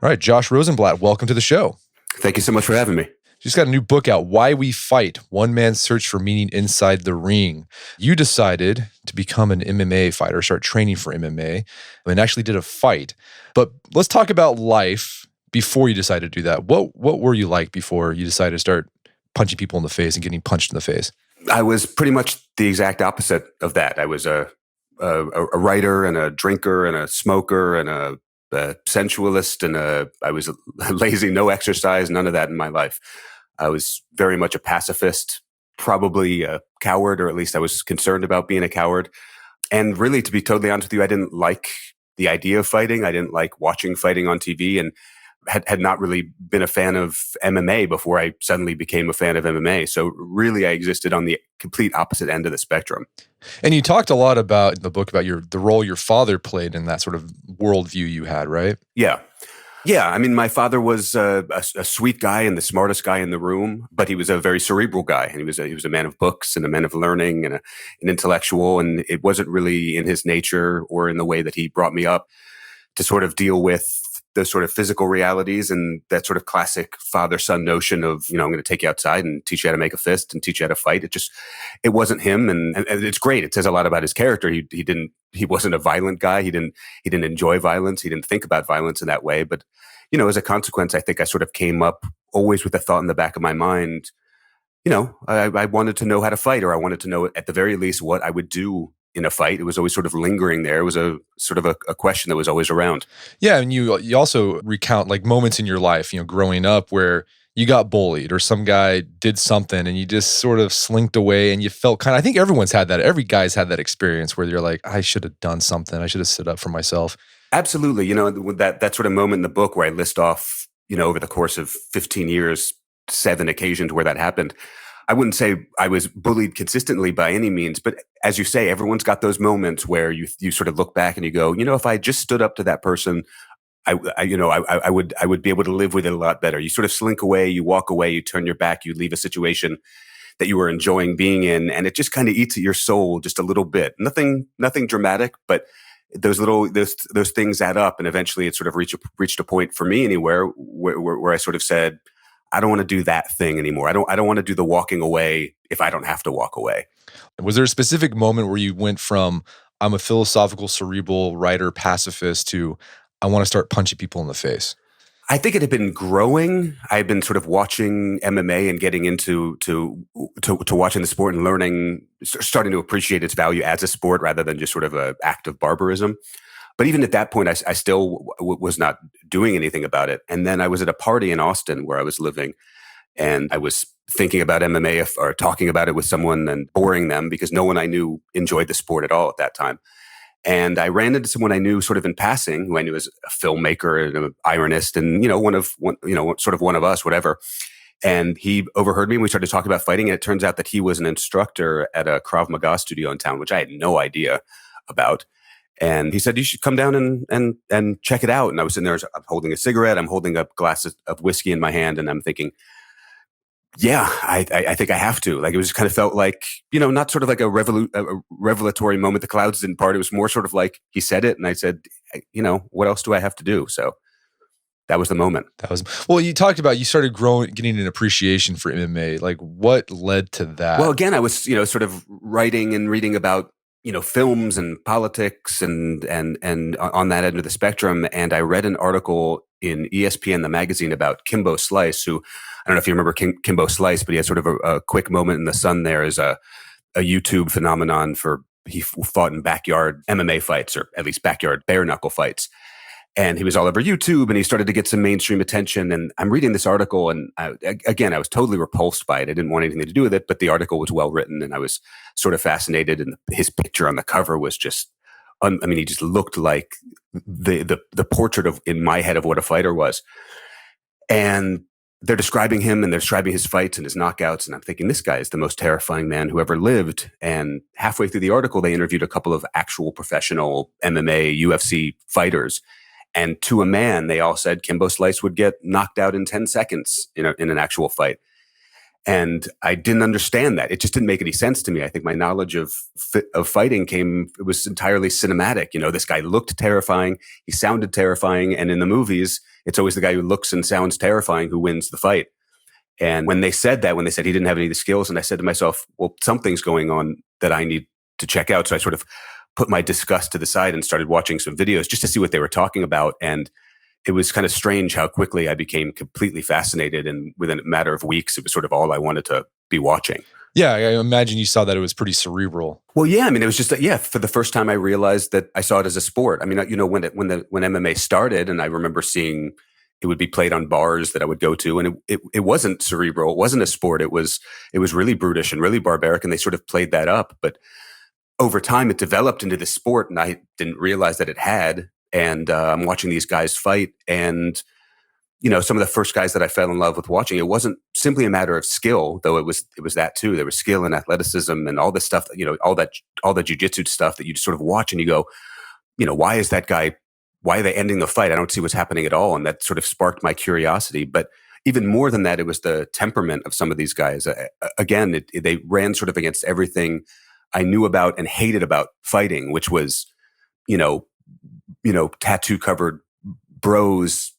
All right, Josh Rosenblatt, welcome to the show. Thank you so much for having me. Just got a new book out, Why We Fight, One Man's Search for Meaning Inside the Ring. You decided to become an MMA fighter, start training for MMA, and actually did a fight. But let's talk about life before you decided to do that. What were you like before you decided to start punching people in the face and getting punched in the face? I was pretty much the exact opposite of that. I was a writer and a drinker and a smoker and a sensualist, and I was lazy, no exercise, none of that in my life. I was very much a pacifist, probably a coward, or at least I was concerned about being a coward. And really, to be totally honest with you, I didn't like the idea of fighting. I didn't like watching fighting on TV, and had not really been a fan of MMA before I suddenly became a fan of MMA. So really, I existed on the complete opposite end of the spectrum. And you talked a lot about in the book about the role your father played in that sort of worldview you had, right? Yeah. Yeah, I mean, my father was a sweet guy and the smartest guy in the room, but he was a very cerebral guy, and he was a man of books and a man of learning and an intellectual. And it wasn't really in his nature or in the way that he brought me up to sort of deal with those sort of physical realities and that sort of classic father-son notion of, I'm going to take you outside and teach you how to make a fist and teach you how to fight. It wasn't him. And it's great. It says a lot about his character. He wasn't a violent guy. He didn't enjoy violence. He didn't think about violence in that way. But, as a consequence, I think I sort of came up always with a thought in the back of my mind, I wanted to know how to fight, or I wanted to know at the very least what I would do in a fight. It was always sort of lingering there. It was a sort of a question that was always around. Yeah, and you also recount like moments in your life, growing up where you got bullied or some guy did something and you just sort of slinked away and you felt I think everyone's had that. Every guy's had that experience where you're like, I should have done something. I should have stood up for myself. Absolutely. That sort of moment in the book where I list off, over the course of 15 years, 7 occasions where that happened. I wouldn't say I was bullied consistently by any means, but as you say, everyone's got those moments where you sort of look back and you go, if I just stood up to that person, I would be able to live with it a lot better. You sort of slink away, you walk away, you turn your back, you leave a situation that you were enjoying being in, and it just kind of eats at your soul just a little bit. Nothing dramatic, but those things add up, and eventually it sort of reached a point for me anywhere where I sort of said, I don't want to do that thing anymore. I don't want to do the walking away if I don't have to walk away. Was there a specific moment where you went from, I'm a philosophical, cerebral writer, pacifist, to I want to start punching people in the face? I think it had been growing. I had been sort of watching MMA and getting into to watching the sport and learning, starting to appreciate its value as a sport rather than just sort of an act of barbarism. But even at that point, I still was not doing anything about it. And then I was at a party in Austin where I was living, and I was thinking about MMA or talking about it with someone and boring them because no one I knew enjoyed the sport at all at that time. And I ran into someone I knew sort of in passing, who I knew was a filmmaker and an ironist, and sort of one of us, whatever. And he overheard me, and we started talking about fighting. And it turns out that he was an instructor at a Krav Maga studio in town, which I had no idea about. And he said, you should come down and check it out. And I was sitting there, I'm holding a cigarette, I'm holding a glass of whiskey in my hand, and I'm thinking, yeah, I think I have to. Like, it was kind of felt like, not sort of like a revelatory moment. The clouds didn't part. It was more sort of like he said it, and I said, what else do I have to do? So that was the moment. Well, you talked about you started getting an appreciation for MMA. Like, what led to that? Well, again, I was, sort of writing and reading about films and politics and on that end of the spectrum. And I read an article in ESPN, the magazine, about Kimbo Slice, who, I don't know if you remember Kimbo Slice, but he had sort of a quick moment in the sun there as a YouTube phenomenon he fought in backyard MMA fights, or at least backyard bare knuckle fights. And he was all over YouTube, and he started to get some mainstream attention. And I'm reading this article, and I was totally repulsed by it. I didn't want anything to do with it, but the article was well written, and I was sort of fascinated. And his picture on the cover was just, he just looked like the portrait in my head of what a fighter was. And they're describing him, and they're describing his fights and his knockouts. And I'm thinking, this guy is the most terrifying man who ever lived. And halfway through the article, they interviewed a couple of actual professional MMA, UFC fighters. And to a man, they all said Kimbo Slice would get knocked out in 10 seconds in an actual fight. And I didn't understand that. It just didn't make any sense to me. I think my knowledge of fighting it was entirely cinematic. This guy looked terrifying. He sounded terrifying. And in the movies, it's always the guy who looks and sounds terrifying who wins the fight. And when they said he didn't have any of the skills, and I said to myself, well, something's going on that I need to check out. So I sort of put my disgust to the side and started watching some videos just to see what they were talking about. And it was kind of strange how quickly I became completely fascinated. And within a matter of weeks, it was sort of all I wanted to be watching. Yeah, I imagine you saw that it was pretty cerebral. Well, yeah, I mean, it was just for the first time I realized that I saw it as a sport. I mean, when MMA started, and I remember seeing it would be played on bars that I would go to, and it wasn't cerebral. It wasn't a sport. It was really brutish and really barbaric, and they sort of played that up. But over time, it developed into this sport, and I didn't realize that it had. And I'm watching these guys fight, and some of the first guys that I fell in love with watching, it wasn't simply a matter of skill, though it was that too. There was skill and athleticism and all this stuff, all the jiu-jitsu stuff that you just sort of watch and you go, why is that guy? Why are they ending the fight? I don't see what's happening at all. And that sort of sparked my curiosity. But even more than that, it was the temperament of some of these guys. Again, they ran sort of against everything I knew about and hated about fighting, which was, tattoo covered bros,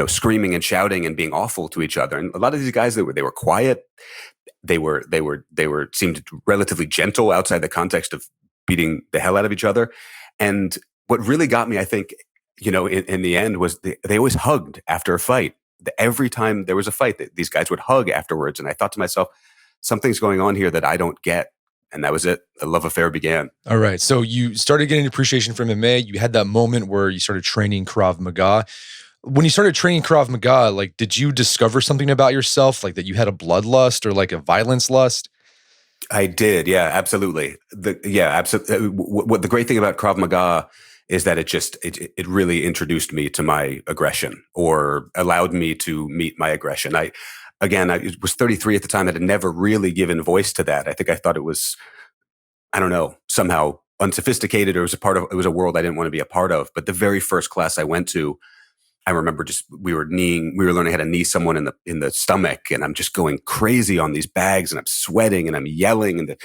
screaming and shouting and being awful to each other. And a lot of these guys, they were quiet. They seemed relatively gentle outside the context of beating the hell out of each other. And what really got me, I think, in the end was they always hugged after a fight. Every time there was a fight, these guys would hug afterwards. And I thought to myself, something's going on here that I don't get. And that was it. The love affair began. All right. So you started getting appreciation for MMA. You had that moment where you started training Krav Maga. When you started training Krav Maga, did you discover something about yourself, that you had a bloodlust or a violence lust? I did. Yeah, absolutely. Absolutely. What the great thing about Krav Maga is that it really introduced me to my aggression, or allowed me to meet my aggression. I was 33 at the time. I had never really given voice to that. I think I thought it was, I don't know, somehow unsophisticated, or it was a world I didn't want to be a part of. But the very first class I went to, I remember we were learning how to knee someone in the stomach, and I'm just going crazy on these bags, and I'm sweating and I'm yelling, and the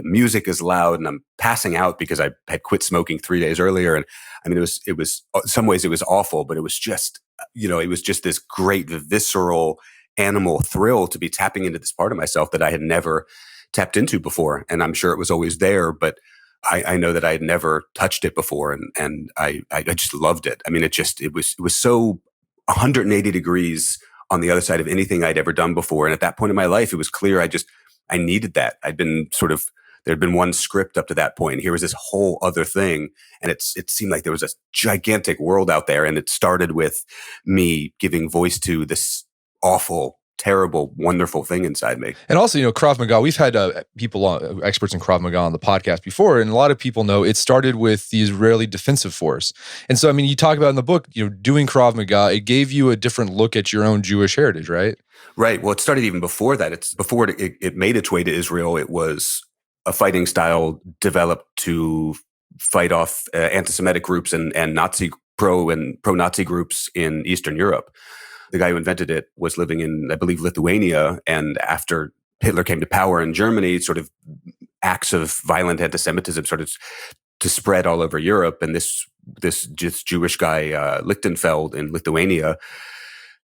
music is loud, and I'm passing out because I had quit smoking 3 days earlier. And I mean, it was in some ways it was awful, but it was just, it was just this great visceral animal thrill to be tapping into this part of myself that I had never tapped into before. And I'm sure it was always there, but I know that I had never touched it before, and I just loved it. I mean, it was so 180 degrees on the other side of anything I'd ever done before. And at that point in my life, it was clear I needed that. There had been one script up to that point. Here was this whole other thing. And it seemed like there was a gigantic world out there. And it started with me giving voice to this awful, terrible, wonderful thing inside me. And also, Krav Maga, we've had people, experts in Krav Maga on the podcast before, and a lot of people know it started with the Israeli Defensive Force. And so, I mean, you talk about in the book, doing Krav Maga, it gave you a different look at your own Jewish heritage, right? Right. Well, it started even before that. Before it made its way to Israel, it was a fighting style developed to fight off anti-Semitic groups and Nazi pro-Nazi groups in Eastern Europe. The guy who invented it was living in, I believe, Lithuania. And after Hitler came to power in Germany, sort of acts of violent anti-Semitism started to spread all over Europe. And this just Jewish guy, Lichtenfeld in Lithuania,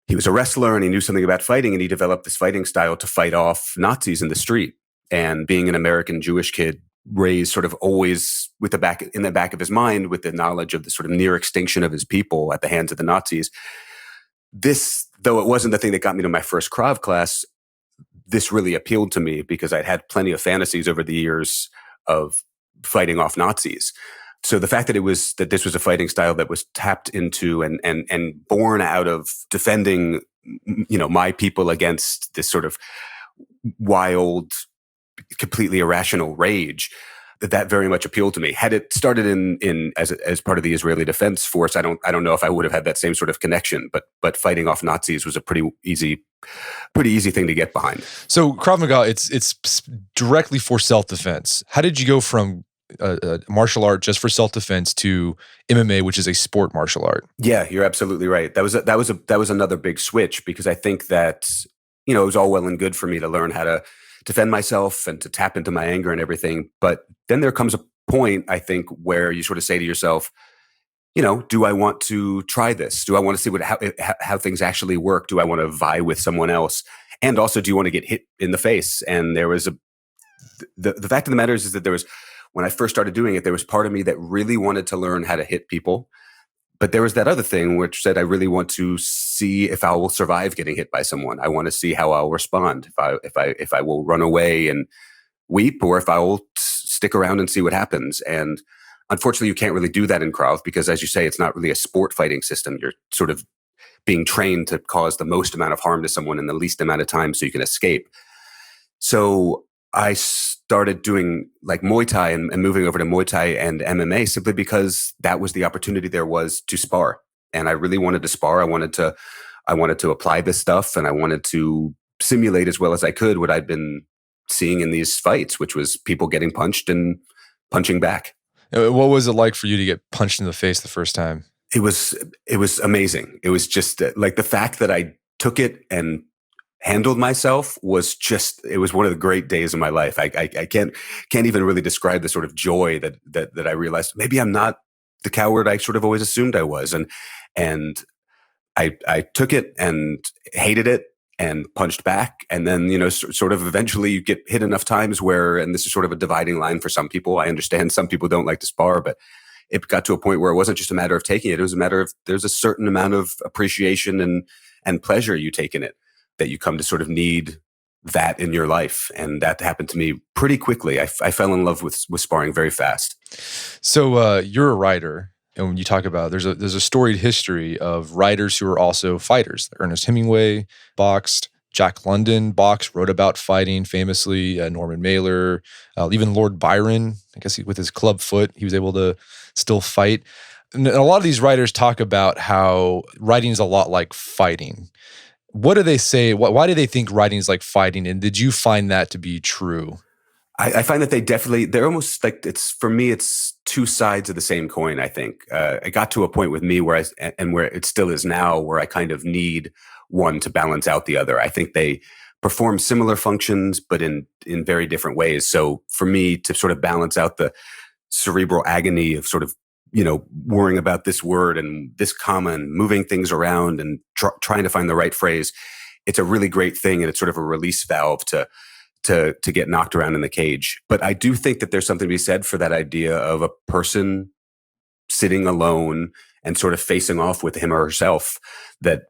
he was a wrestler and he knew something about fighting, and he developed this fighting style to fight off Nazis in the street. And being an American Jewish kid, raised sort of always in the back of his mind with the knowledge of the sort of near extinction of his people at the hands of the Nazis, this, though it wasn't the thing that got me to my first Krav class, this really appealed to me because I'd had plenty of fantasies over the years of fighting off Nazis. So the fact that this was a fighting style that was tapped into and born out of defending, my people against this sort of wild, completely irrational rage, that very much appealed to me. Had it started as part of the Israeli Defense Force, I don't know if I would have had that same sort of connection. But fighting off Nazis was a pretty easy thing to get behind. So Krav Maga, it's directly for self-defense. How did you go from martial art just for self-defense to MMA, which is a sport martial art? Yeah, you're absolutely right. That was another big switch, because I think that it was all well and good for me to learn how to defend myself and to tap into my anger and everything. But then there comes a point, I think, where you sort of say to yourself, do I want to try this? Do I want to see how things actually work? Do I want to vie with someone else? And also, do you want to get hit in the face? And there was the fact of the matter is that when I first started doing it, there was part of me that really wanted to learn how to hit people. But there was that other thing which said, I really want to see if I will survive getting hit by someone. I want to see how I'll respond, if I will run away and weep, or if I will stick around and see what happens. And unfortunately, you can't really do that in Krav because, as you say, it's not really a sport fighting system. You're sort of being trained to cause the most amount of harm to someone in the least amount of time so you can escape. So I started doing like Muay Thai and moving over to Muay Thai and MMA simply because that was the opportunity there was to spar. And I really wanted to spar. I wanted to apply this stuff, and I wanted to simulate as well as I could what I'd been seeing in these fights, which was people getting punched and punching back. What was it like for you to get punched in the face the first time? It was amazing. It was just like the fact that I took it and handled myself was it was one of the great days of my life. I can't even really describe the sort of joy that I realized maybe I'm not the coward I sort of always assumed I was. And I took it and hated it and punched back. And then, sort of eventually you get hit enough times where, and this is sort of a dividing line for some people. I understand some people don't like to spar, but it got to a point where it wasn't just a matter of taking it. It was a matter of there's a certain amount of appreciation and pleasure you take in it that you come to sort of need that in your life. And that happened to me pretty quickly. I fell in love with sparring very fast. So you're a writer. And when you talk about, there's a storied history of writers who are also fighters. Ernest Hemingway boxed, Jack London boxed, wrote about fighting famously, Norman Mailer, even Lord Byron, I guess with his club foot, he was able to still fight. And a lot of these writers talk about how writing is a lot like fighting. What do they say? Why do they think writing is like fighting? And did you find that to be true? I find that they're almost like, for me, it's two sides of the same coin, I think. I got to a point with me where where it still is now, where I kind of need one to balance out the other. I think they perform similar functions, but in very different ways. So for me to sort of balance out the cerebral agony of sort of, worrying about this word and this comma and moving things around and trying to find the right phrase, it's a really great thing. And it's sort of a release valve to get knocked around in the cage. But I do think that there's something to be said for that idea of a person sitting alone and sort of facing off with him or herself, that,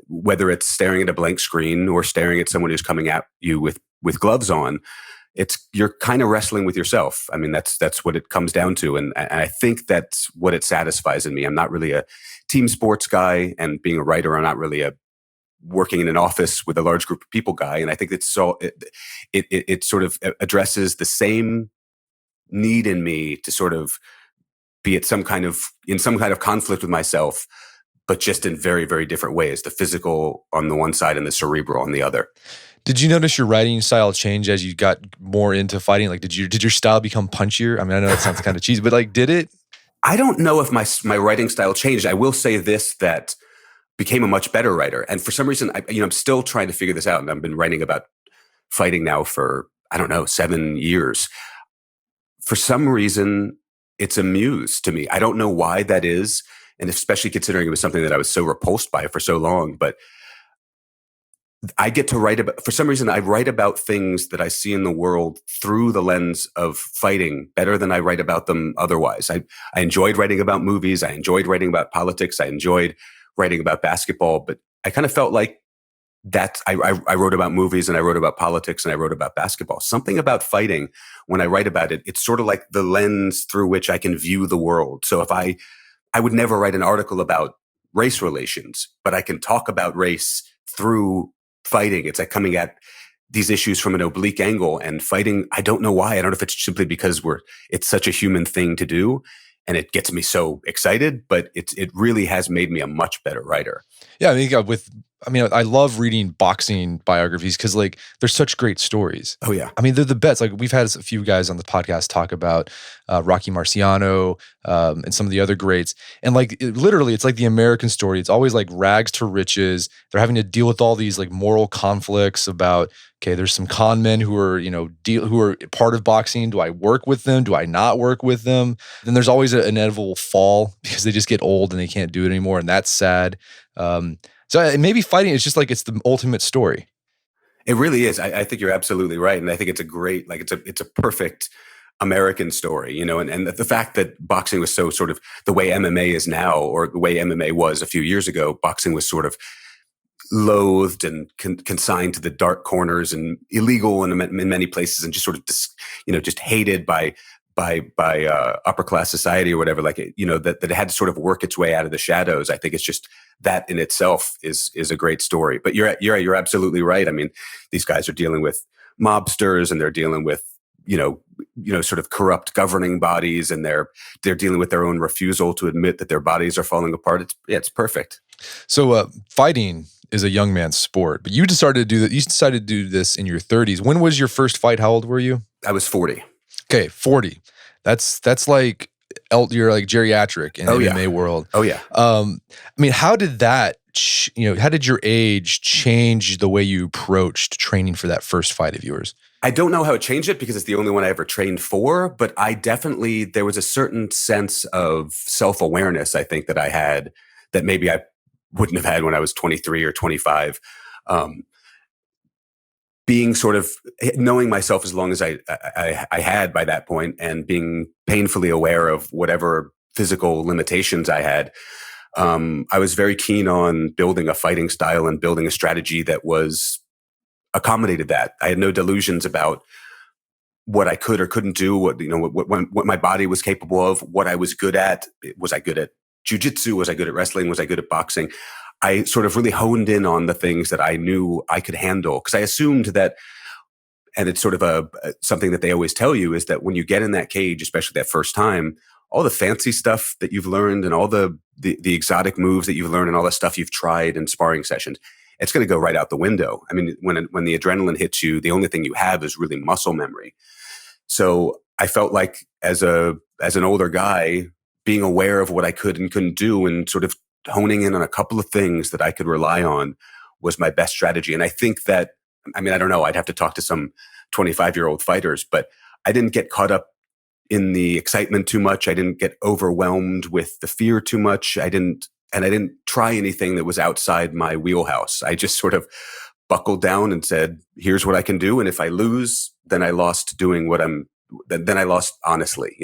whether it's staring at a blank screen or staring at someone who's coming at you with gloves on, you're kind of wrestling with yourself. I mean, that's what it comes down to. And I think that's what it satisfies in me. I'm not really a team sports guy, and being a writer, I'm not really a working in an office with a large group of people guy. And I think it sort of addresses the same need in me to sort of be in some kind of conflict with myself, but just in very, very different ways. The physical on the one side and the cerebral on the other. Did you notice your writing style change as you got more into fighting? Like, did your style become punchier? I mean, I know that sounds kind of cheesy, but like, did it? I don't know if my writing style changed. I will say this, that became a much better writer. And for some reason, I'm still trying to figure this out. And I've been writing about fighting now for, 7 years. For some reason, it's a muse to me. I don't know why that is. And especially considering it was something that I was so repulsed by for so long, but I get to write about, for some reason, I write about things that I see in the world through the lens of fighting better than I write about them otherwise. I enjoyed writing about movies. I enjoyed writing about politics. I enjoyed writing about basketball, but I kind of felt like that I wrote about movies and I wrote about politics and I wrote about basketball. Something about fighting, when I write about it, it's sort of like the lens through which I can view the world. So if I would never write an article about race relations, but I can talk about race through fighting. It's like coming at these issues from an oblique angle, and fighting, I don't know why. I don't know if it's simply because it's such a human thing to do and it gets me so excited, but it really has made me a much better writer. Yeah, I mean, with I mean, I love reading boxing biographies because like there's such great stories. Oh yeah. I mean, they're the best. Like we've had a few guys on the podcast talk about Rocky Marciano and some of the other greats, and like literally, it's like the American story. It's always like rags to riches. They're having to deal with all these like moral conflicts about, okay, there's some con men who are who are part of boxing. Do I work with them? Do I not work with them? Then there's always an inevitable fall because they just get old and they can't do it anymore, and that's sad. So maybe fighting is just like it's the ultimate story. It really is. I think you're absolutely right, and I think it's a great, like it's a perfect American story, and the fact that boxing was so sort of the way MMA is now, or the way MMA was a few years ago. Boxing was sort of loathed and consigned to the dark corners and illegal in many places, and just sort of just hated by upper class society or whatever. Like that it had to sort of work its way out of the shadows. I think it's just that in itself is a great story. But you're absolutely right. I mean, these guys are dealing with mobsters, and they're dealing with sort of corrupt governing bodies, and they're dealing with their own refusal to admit that their bodies are falling apart. It's perfect. So fighting is a young man's sport, but you decided to do that. You decided to do this in your 30s. When was your first fight? How old were you? I was 40. Okay, 40. That's like you're like geriatric in the MMA world. Oh yeah. I mean, how did that? How did your age change the way you approached training for that first fight of yours? I don't know how it changed it because it's the only one I ever trained for, but there was a certain sense of self-awareness, I think, that I had that maybe I wouldn't have had when I was 23 or 25. Being sort of knowing myself as long as I had by that point, and being painfully aware of whatever physical limitations I had, I was very keen on building a fighting style and building a strategy that accommodated that. I had no delusions about what I could or couldn't do, what my body was capable of, what I was good at. Was I good at jiu-jitsu? Was I good at wrestling? Was I good at boxing? I sort of really honed in on the things that I knew I could handle, because I assumed that, and it's sort of something that they always tell you, is that when you get in that cage, especially that first time, all the fancy stuff that you've learned and all the exotic moves that you've learned and all the stuff you've tried in sparring sessions, it's going to go right out the window. I mean, when the adrenaline hits you, the only thing you have is really muscle memory. So I felt like as an older guy, being aware of what I could and couldn't do, and sort of honing in on a couple of things that I could rely on, was my best strategy. And I think that, I mean, I don't know, I'd have to talk to some 25-year-old fighters, but I didn't get caught up in the excitement too much. I didn't get overwhelmed with the fear too much. I didn't try anything that was outside my wheelhouse. I just sort of buckled down and said, here's what I can do. And if I lose, then I lost doing then I lost honestly,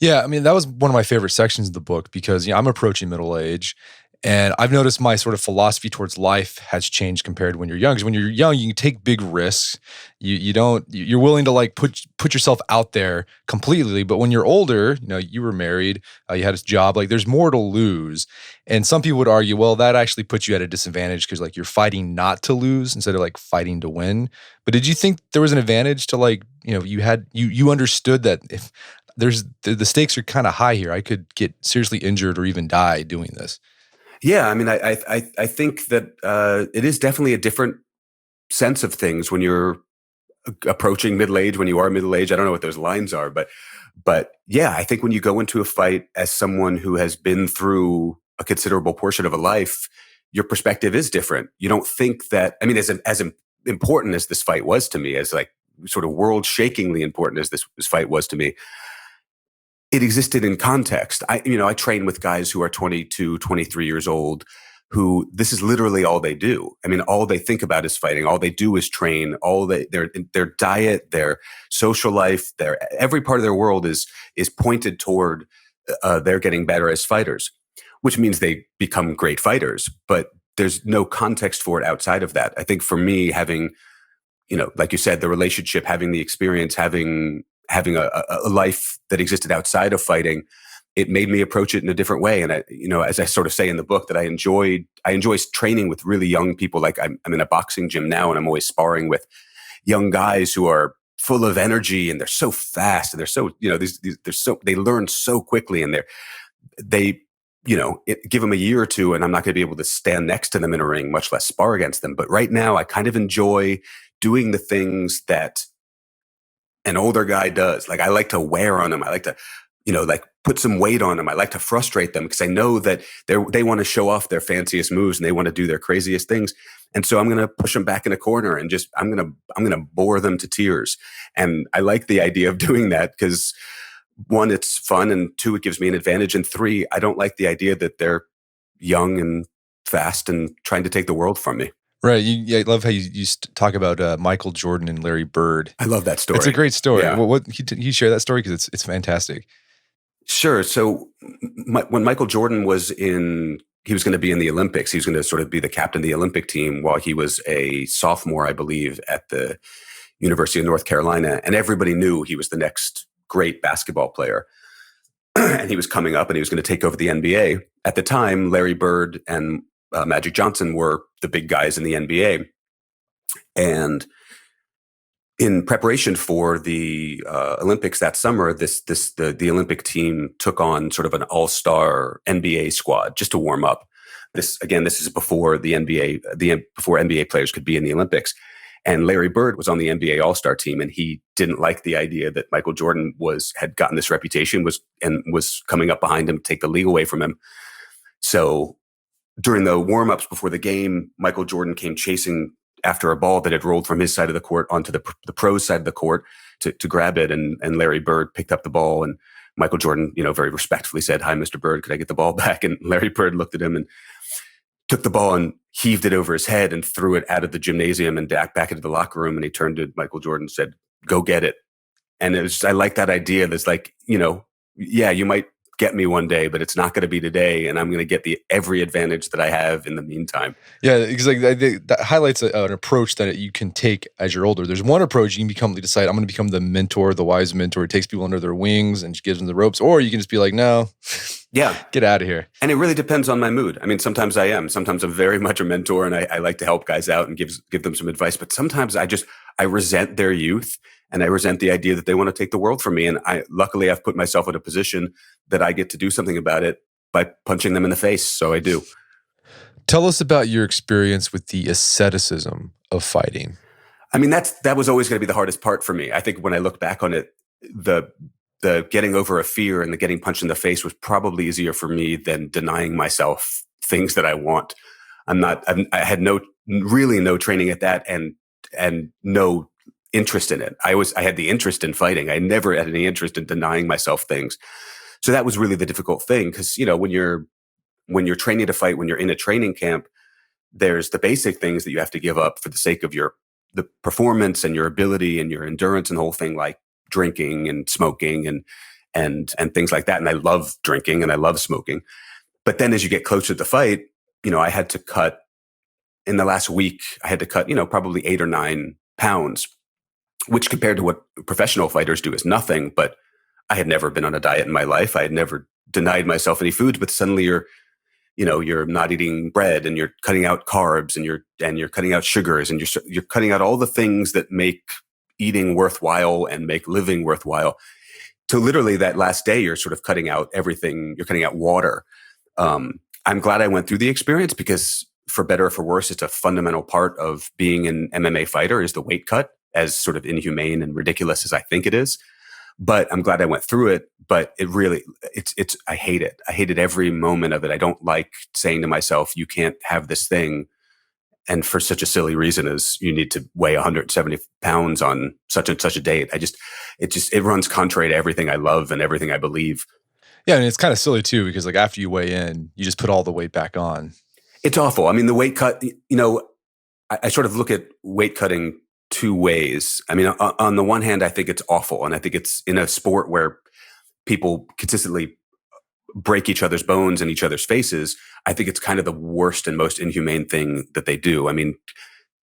Yeah, I mean, that was one of my favorite sections of the book because I'm approaching middle age, and I've noticed my sort of philosophy towards life has changed compared to when you're young. Because when you're young, you can take big risks. You're willing to like put yourself out there completely. But when you're older, you were married, you had a job, like there's more to lose. And some people would argue, well, that actually puts you at a disadvantage because like you're fighting not to lose instead of like fighting to win. But did you think there was an advantage to like, you understood that if the stakes are kind of high here, I could get seriously injured or even die doing this? Yeah, I mean, I think that it is definitely a different sense of things when you're approaching middle age, when you are middle age. I don't know what those lines are, but yeah, I think when you go into a fight as someone who has been through a considerable portion of a life, your perspective is different. You don't think that, I mean, as important as this fight was to me, as like sort of world-shakingly important as this fight was to me, it existed in context. I train with guys who are 22, 23 years old, who this is literally all they do. I mean, all they think about is fighting. All they do is train. Their diet, their social life, every part of their world is pointed toward they're getting better as fighters, which means they become great fighters. But there's no context for it outside of that. I think for me, having, like you said, the relationship, having the experience, having a life that existed outside of fighting, it made me approach it in a different way. And as I sort of say in the book, that I enjoy training with really young people. Like I'm in a boxing gym now, and I'm always sparring with young guys who are full of energy, and they're so fast, and they're so, they learn so quickly, and they give them a year or two and I'm not going to be able to stand next to them in a ring, much less spar against them. But right now I kind of enjoy doing the things that an older guy does. Like I like to wear on them. I like to, like put some weight on them. I like to frustrate them because I know that they want to show off their fanciest moves and they want to do their craziest things. And so I'm going to push them back in a corner and I'm going to bore them to tears. And I like the idea of doing that because one, it's fun, and two, it gives me an advantage. And three, I don't like the idea that they're young and fast and trying to take the world from me. Right. I love how you talk about Michael Jordan and Larry Bird. I love that story. It's a great story. Yeah. What he share that story because it's fantastic. Sure. So when Michael Jordan he was going to be in the Olympics. He was going to sort of be the captain of the Olympic team while he was a sophomore, I believe, at the University of North Carolina. And everybody knew he was the next great basketball player. And he was coming up and he was going to take over the NBA. At the time, Larry Bird and Magic Johnson were the big guys in the NBA. And in preparation for the Olympics that summer, the Olympic team took on sort of an all-star NBA squad just to warm up. This is before the NBA, before NBA players could be in the Olympics. And Larry Bird was on the NBA All-Star team, and he didn't like the idea that Michael Jordan had gotten this reputation, was coming up behind him to take the league away from him. So during the warm-ups before the game, Michael Jordan came chasing after a ball that had rolled from his side of the court onto the pros' side of the court to grab it. And Larry Bird picked up the ball, and Michael Jordan, very respectfully said, "Hi, Mr. Bird, could I get the ball back?" And Larry Bird looked at him and took the ball and heaved it over his head and threw it out of the gymnasium and back into the locker room. And he turned to Michael Jordan and said, "Go get it." And I like that idea. That's like, yeah, you might get me one day, but it's not going to be today. And I'm going to get every advantage that I have in the meantime. Yeah, because that highlights an approach that you can take as you're older. There's one approach you can decide, I'm going to become the mentor, the wise mentor. It takes people under their wings and gives them the ropes. Or you can just be like, no, yeah, get out of here. And it really depends on my mood. I mean, sometimes I am. Sometimes I'm very much a mentor and I like to help guys out and give them some advice. But sometimes I resent their youth. And I resent the idea that they want to take the world from me. And luckily I've put myself in a position that I get to do something about it by punching them in the face. So I do. Tell us about your experience with the asceticism of fighting. I mean, that was always going to be the hardest part for me. I think when I look back on it, the getting over a fear and the getting punched in the face was probably easier for me than denying myself things that I want. I had really no training at that and no interest in it. I had the interest in fighting. I never had any interest in denying myself things. So that was really the difficult thing. Cause when you're training to fight, when you're in a training camp, there's the basic things that you have to give up for the sake of the performance and your ability and your endurance and the whole thing, like drinking and smoking and things like that. And I love drinking and I love smoking. But then as you get closer to the fight, I had to cut in the last week, probably 8 or 9 pounds, which compared to what professional fighters do is nothing. But I had never been on a diet in my life. I had never denied myself any foods, but suddenly you're not eating bread and you're cutting out carbs and you're cutting out sugars and you're cutting out all the things that make eating worthwhile and make living worthwhile. So literally that last day, you're sort of cutting out everything. You're cutting out water. I'm glad I went through the experience because for better or for worse, it's a fundamental part of being an MMA fighter is the weight cut, as sort of inhumane and ridiculous as I think it is. But I'm glad I went through it. But I hate it. I hated every moment of it. I don't like saying to myself, you can't have this thing. And for such a silly reason as you need to weigh 170 pounds on such and such a date. It runs contrary to everything I love and everything I believe. Yeah. And it's kind of silly too, because like after you weigh in, you just put all the weight back on. It's awful. I mean, the weight cut, I sort of look at weight cutting two ways. I mean, on the one hand, I think it's awful. And I think it's in a sport where people consistently break each other's bones in each other's faces. I think it's kind of the worst and most inhumane thing that they do. I mean,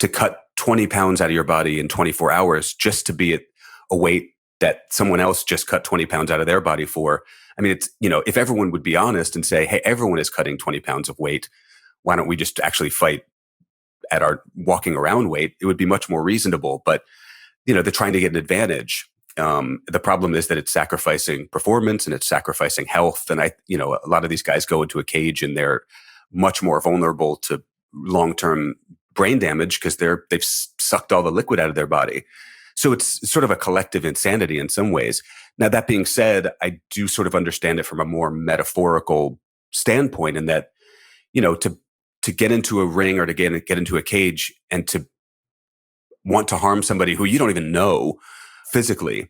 to cut 20 pounds out of your body in 24 hours just to be at a weight that someone else just cut 20 pounds out of their body for. I mean, it's, if everyone would be honest and say, hey, everyone is cutting 20 pounds of weight, why don't we just actually fight at our walking around weight? It would be much more reasonable. But, they're trying to get an advantage. The problem is that it's sacrificing performance and it's sacrificing health. And a lot of these guys go into a cage and they're much more vulnerable to long-term brain damage because they've sucked all the liquid out of their body. So it's sort of a collective insanity in some ways. Now, that being said, I do sort of understand it from a more metaphorical standpoint in that, to get into a ring or to get into a cage and to want to harm somebody who you don't even know physically,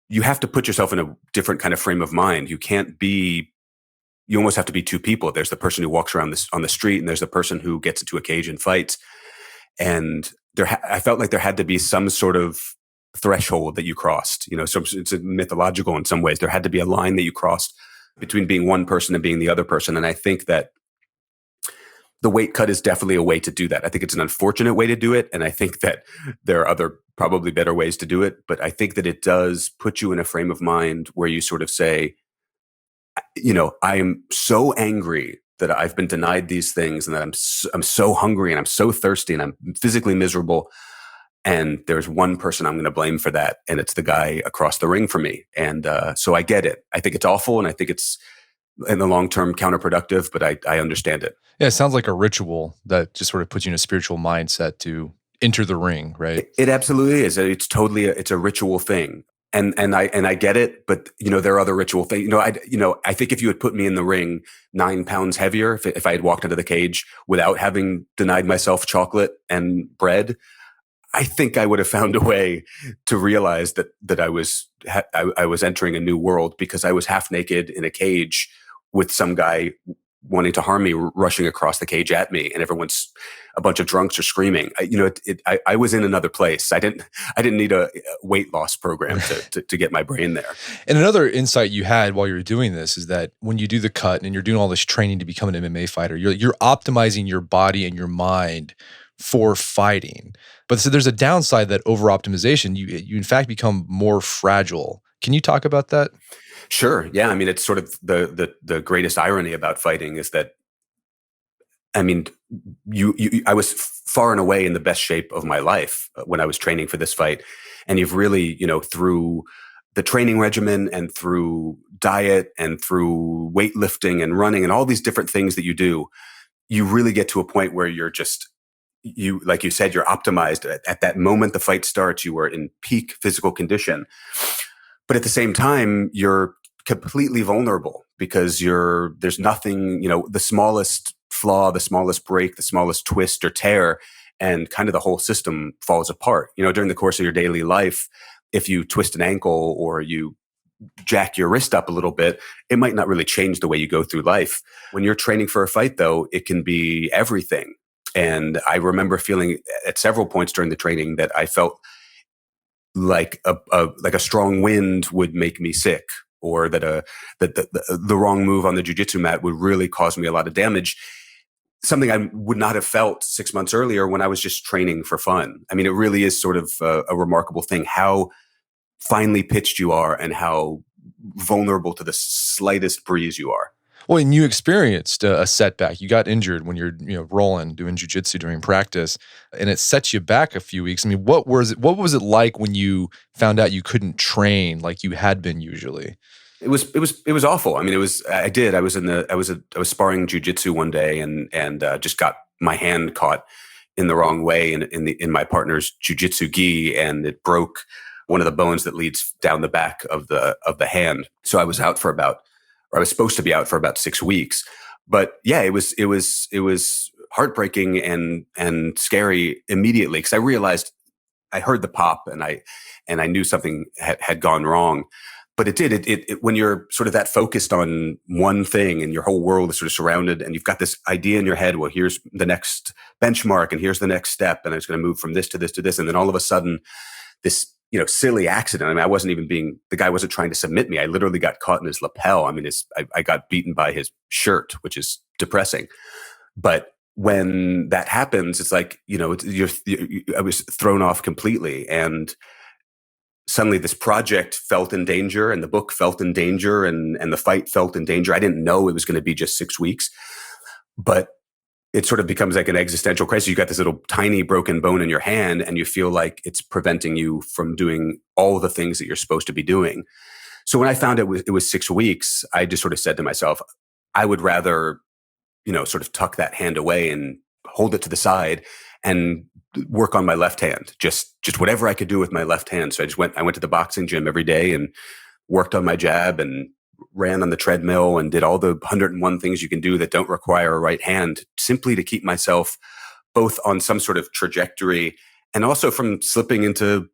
you have to put yourself in a different kind of frame of mind. You almost have to be two people. There's the person who walks around on the street, and there's the person who gets into a cage and fights. And I felt like there had to be some sort of threshold that you crossed. So it's mythological in some ways. There had to be a line that you crossed between being one person and being the other person. And I think that the weight cut is definitely a way to do that. I think it's an unfortunate way to do it. And I think that there are other probably better ways to do it. But I think that it does put you in a frame of mind where you sort of say, I am so angry that I've been denied these things and that I'm so hungry and I'm so thirsty and I'm physically miserable. And there's one person I'm going to blame for that. And it's the guy across the ring from me. And so I get it. I think it's awful. And I think it's in the long term counterproductive, but I understand it. Yeah, it sounds like a ritual that just sort of puts you in a spiritual mindset to enter the ring, right? It absolutely is. It's totally it's a ritual thing. And I get it, but there are other ritual things. I think if you had put me in the ring 9 pounds heavier, if I had walked into the cage without having denied myself chocolate and bread, I think I would have found a way to realize that I was entering a new world because I was half naked in a cage with some guy wanting to harm me, rushing across the cage at me, and a bunch of drunks are screaming. I was in another place. I didn't need a weight loss program to get my brain there. And another insight you had while you were doing this is that when you do the cut and you're doing all this training to become an MMA fighter, you're optimizing your body and your mind for fighting. But so there's a downside that over optimization, you in fact become more fragile. Can you talk about that? Sure. Yeah. I mean, it's sort of the greatest irony about fighting is that, I mean, I was far and away in the best shape of my life when I was training for this fight. And you've really, through the training regimen and through diet and through weightlifting and running and all these different things that you do, you really get to a point where you're just, like you said, you're optimized. At that moment the fight starts, you are in peak physical condition. But at the same time, you're completely vulnerable because there's nothing, the smallest flaw, the smallest break, the smallest twist or tear, and kind of the whole system falls apart. During the course of your daily life, if you twist an ankle or you jack your wrist up a little bit, it might not really change the way you go through life. When you're training for a fight, though, it can be everything. And I remember feeling at several points during the training that I felt like a strong wind would make me sick, or that the wrong move on the jiu-jitsu mat would really cause me a lot of damage. Something I would not have felt 6 months earlier when I was just training for fun. I mean, it really is sort of a remarkable thing how finely pitched you are and how vulnerable to the slightest breeze you are. Well, and you experienced a setback. You got injured when you're rolling, doing jiu-jitsu during practice, and it sets you back a few weeks. I mean, what was it like when you found out you couldn't train like you had been usually? It was awful. I mean, I was sparring jiu-jitsu one day and just got my hand caught in the wrong way in my partner's jiu-jitsu gi, and it broke one of the bones that leads down the back of the hand. So I was supposed to be out for about 6 weeks. But yeah, it was heartbreaking and scary immediately because I realized I heard the pop and I knew something had gone wrong. But it did. It when you're sort of that focused on one thing and your whole world is sort of surrounded and you've got this idea in your head, well, here's the next benchmark and here's the next step and it's going to move from this to this to this. And then all of a sudden this, silly accident. I mean, the guy wasn't trying to submit me. I literally got caught in his lapel. I mean, I got beaten by his shirt, which is depressing. But when that happens, it's like, I was thrown off completely. And suddenly this project felt in danger and the book felt in danger and the fight felt in danger. I didn't know it was going to be just 6 weeks, but it sort of becomes like an existential crisis. You got this little tiny broken bone in your hand, and you feel like it's preventing you from doing all the things that you're supposed to be doing. So when I found it was 6 weeks, I just sort of said to myself, I would rather, sort of tuck that hand away and hold it to the side and work on my left hand, just whatever I could do with my left hand. So I went to the boxing gym every day and worked on my jab and ran on the treadmill and did all the 101 things you can do that don't require a right hand, simply to keep myself both on some sort of trajectory and also from slipping into,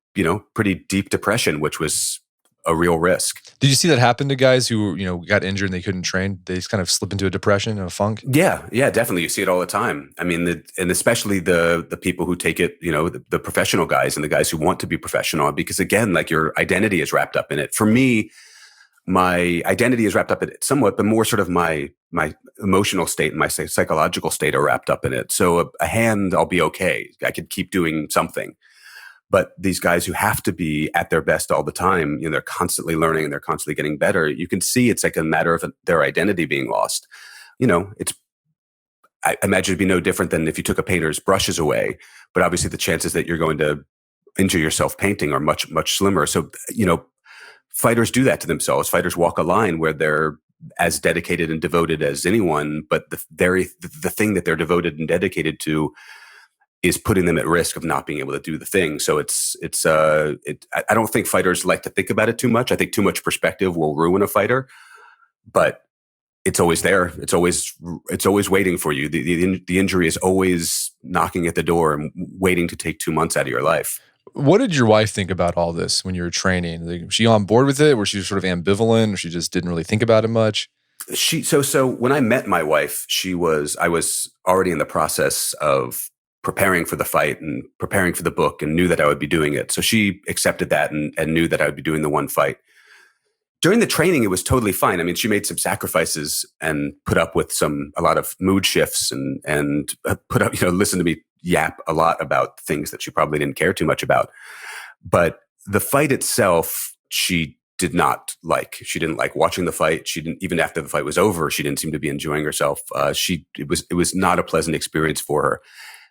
pretty deep depression, which was a real risk. Did you see that happen to guys who, got injured and they couldn't train? They just kind of slip into a depression and a funk? Yeah, definitely. You see it all the time. I mean, and especially the people who take it, the professional guys and the guys who want to be professional, because again, like your identity is wrapped up in it. For me, my identity is wrapped up in it somewhat, but more sort of my emotional state and my psychological state are wrapped up in it. So a hand, I'll be okay. I could keep doing something. But these guys who have to be at their best all the time, they're constantly learning and they're constantly getting better. You can see it's like a matter of their identity being lost. I imagine it'd be no different than if you took a painter's brushes away, but obviously the chances that you're going to injure yourself painting are much, much slimmer. So, fighters do that to themselves. Fighters walk a line where they're as dedicated and devoted as anyone, but the thing that they're devoted and dedicated to is putting them at risk of not being able to do the thing. So I don't think fighters like to think about it too much. I think too much perspective will ruin a fighter, but it's always there. It's always waiting for you. The injury is always knocking at the door and waiting to take 2 months out of your life. What did your wife think about all this when you were training? Like, was she on board with it? Was she sort of ambivalent, or she just didn't really think about it much? So when I met my wife, I was already in the process of preparing for the fight and preparing for the book and knew that I would be doing it. So she accepted that and knew that I would be doing the one fight. During the training, it was totally fine. I mean, she made some sacrifices and put up with a lot of mood shifts and put up, listen to me yap a lot about things that she probably didn't care too much about. But the fight itself, she did not like. She didn't like watching the fight. She didn't, even after the fight was over, she didn't seem to be enjoying herself. It was not a pleasant experience for her.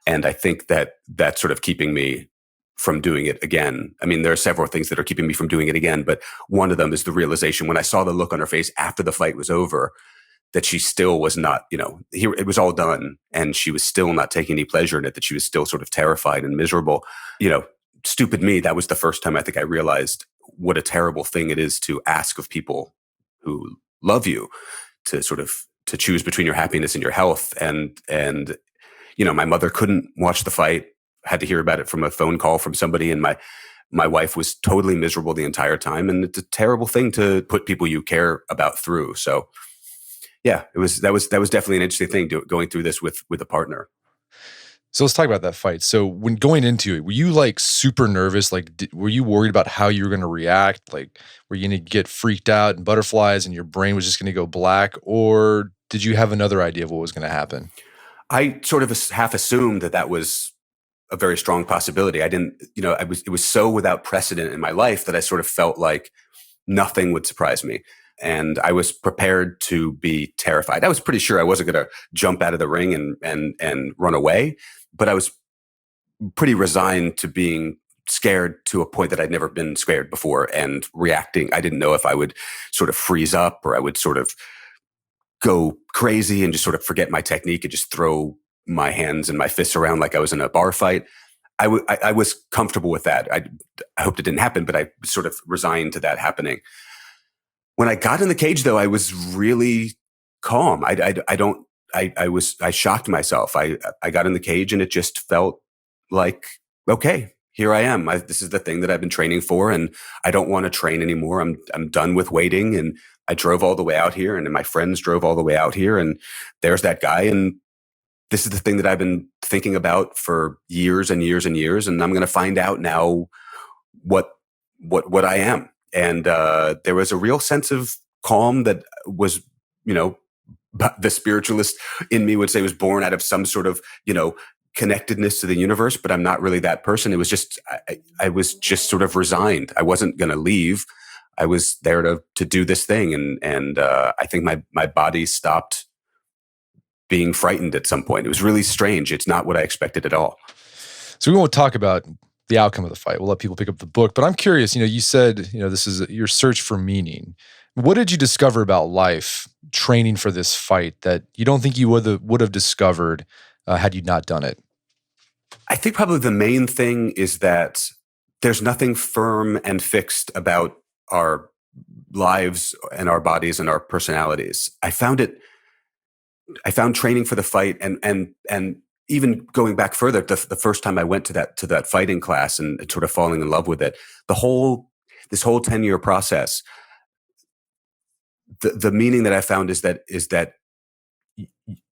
And I think that that's sort of keeping me from doing it again. I mean, there are several things that are keeping me from doing it again, but one of them is the realization when I saw the look on her face after the fight was over, that she still was not, it was all done and she was still not taking any pleasure in it, that she was still sort of terrified and miserable. Stupid me, that was the first time I think I realized what a terrible thing it is to ask of people who love you to sort of to choose between your happiness and your health. And my mother couldn't watch the fight, had to hear about it from a phone call from somebody. And my wife was totally miserable the entire time. And it's a terrible thing to put people you care about through. So yeah, that was definitely an interesting thing going through this with a partner. So let's talk about that fight. So when going into it, were you like super nervous? Like, were you worried about how you were going to react? Like, were you going to get freaked out and butterflies and your brain was just going to go black? Or did you have another idea of what was going to happen? I sort of half assumed that was a very strong possibility. I didn't, it was so without precedent in my life that I sort of felt like nothing would surprise me. And I was prepared to be terrified. I was pretty sure I wasn't going to jump out of the ring and run away, but I was pretty resigned to being scared to a point that I'd never been scared before and reacting. I didn't know if I would sort of freeze up or I would sort of go crazy and just sort of forget my technique and just throw my hands and my fists around like I was in a bar fight. I was comfortable with that. I hoped it didn't happen, but I sort of resigned to that happening. When I got in the cage, though, I was really calm. I shocked myself. I got in the cage and it just felt like, okay, here I am. This is the thing that I've been training for, and I don't want to train anymore. I'm done with waiting, and I drove all the way out here, and my friends drove all the way out here, and there's that guy, and this is the thing that I've been thinking about for years and years and years, and I'm going to find out now what I am. And there was a real sense of calm that was, the spiritualist in me would say was born out of some sort of, connectedness to the universe, but I'm not really that person. It was just, I was just sort of resigned. I wasn't going to leave. I was there to do this thing. And I think my body stopped being frightened at some point. It was really strange. It's not what I expected at all. So we won't talk about the outcome of the fight. We'll let people pick up the book. But I'm curious, you said, this is your search for meaning. What did you discover about life training for this fight that you don't think you would have discovered had you not done it? I think probably the main thing is that there's nothing firm and fixed about our lives and our bodies and our personalities. I found training for the fight and even going back further, the first time I went to that fighting class and sort of falling in love with it, this whole 10-year process, the meaning that I found is that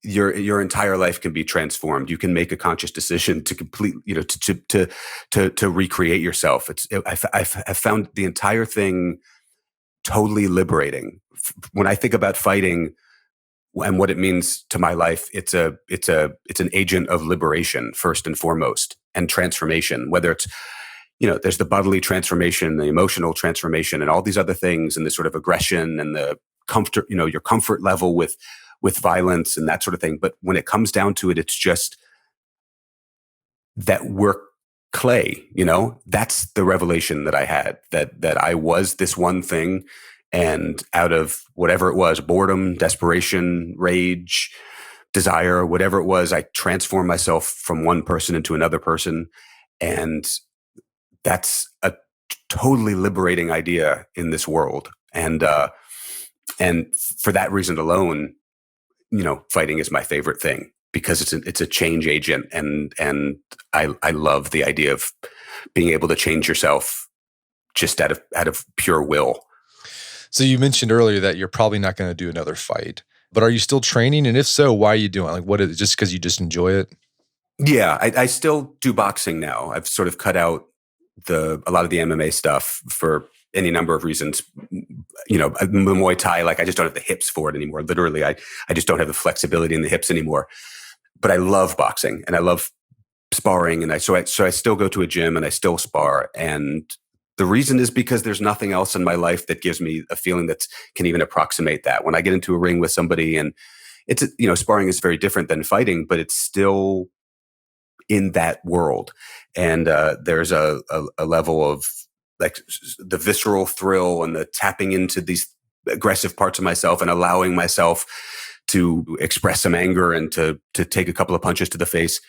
your entire life can be transformed. You can make a conscious decision to complete, to recreate yourself. I've found the entire thing totally liberating. When I think about fighting and what it means to my life, it's an agent of liberation first and foremost, and transformation. Whether it's there's the bodily transformation, the emotional transformation, and all these other things, and the sort of aggression and the comfort, your comfort level with violence and that sort of thing. But when it comes down to it, it's just that we're clay. That's the revelation that I had, that I was this one thing. And out of whatever it was, boredom, desperation, rage, desire, whatever it was, I transformed myself from one person into another person. And that's a totally liberating idea in this world. And for that reason alone, fighting is my favorite thing, because it's a change agent. And I love the idea of being able to change yourself just out of pure will. So you mentioned earlier that you're probably not going to do another fight, but are you still training? And if so, why are you doing it? Like, what is it, just because you just enjoy it? Yeah, I still do boxing now. I've sort of cut out a lot of the MMA stuff for any number of reasons. Muay Thai, like, I just don't have the hips for it anymore. Literally, I just don't have the flexibility in the hips anymore. But I love boxing and I love sparring, and so I still go to a gym and I still spar. And the reason is because there's nothing else in my life that gives me a feeling that can even approximate that. When I get into a ring with somebody, and it's, sparring is very different than fighting, but it's still in that world. And there's a level of, like, the visceral thrill and the tapping into these aggressive parts of myself and allowing myself to express some anger and to take a couple of punches to the face.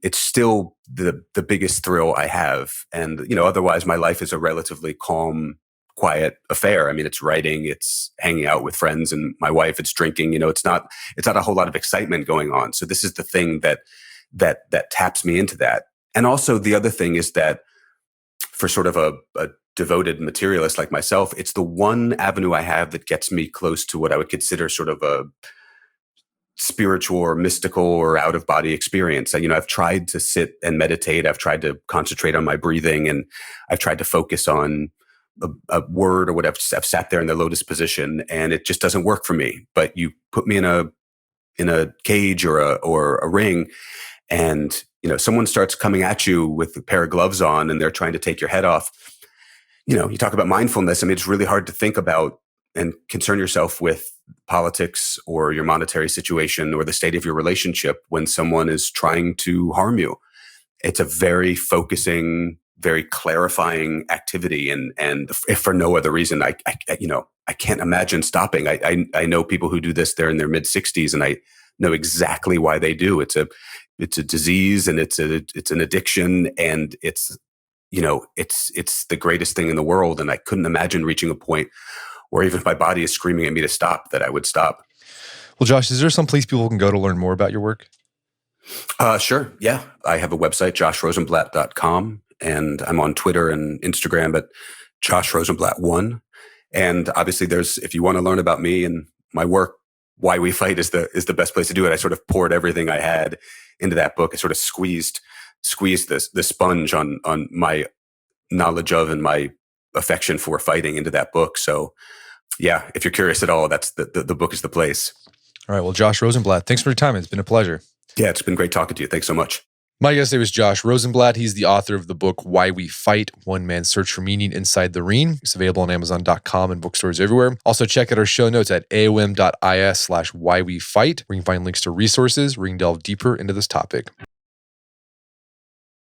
It's still the biggest thrill I have. And, otherwise my life is a relatively calm, quiet affair. I mean, it's writing, it's hanging out with friends and my wife, it's drinking, it's not a whole lot of excitement going on. So this is the thing that taps me into that. And also the other thing is that for sort of a devoted materialist like myself, it's the one avenue I have that gets me close to what I would consider sort of a spiritual or mystical or out of body experience. I've tried to sit and meditate. I've tried to concentrate on my breathing, and I've tried to focus on a word or whatever. I've sat there in the lotus position, and it just doesn't work for me. But you put me in a cage or a ring, and someone starts coming at you with a pair of gloves on, and they're trying to take your head off. You talk about mindfulness. I mean, it's really hard to think about and concern yourself with politics or your monetary situation or the state of your relationship when someone is trying to harm you. It's a very focusing, very clarifying activity. And if for no other reason, I can't imagine stopping. I know people who do this. They're in their mid 60s, and I know exactly why they do. It's a disease, and it's an addiction, and it's the greatest thing in the world. And I couldn't imagine reaching a point where even if my body is screaming at me to stop, that I would stop. Well, Josh, is there some place people can go to learn more about your work? Sure. Yeah. I have a website, joshrosenblatt.com, and I'm on Twitter and Instagram at joshrosenblatt1. And obviously if you want to learn about me and my work, Why We Fight is the best place to do it. I sort of poured everything I had into that book. I sort of squeezed the sponge on my knowledge of and my affection for fighting into that book. So yeah, if you're curious at all, that's the book is the place. All right. Well, Josh Rosenblatt, thanks for your time. It's been a pleasure. Yeah, it's been great talking to you. Thanks so much. My guest today was Josh Rosenblatt. He's the author of the book, Why We Fight, One Man's Search for Meaning Inside the Ring. It's available on Amazon.com and bookstores everywhere. Also, check out our show notes at aom.is/whywefight, where you can find links to resources where you can delve deeper into this topic.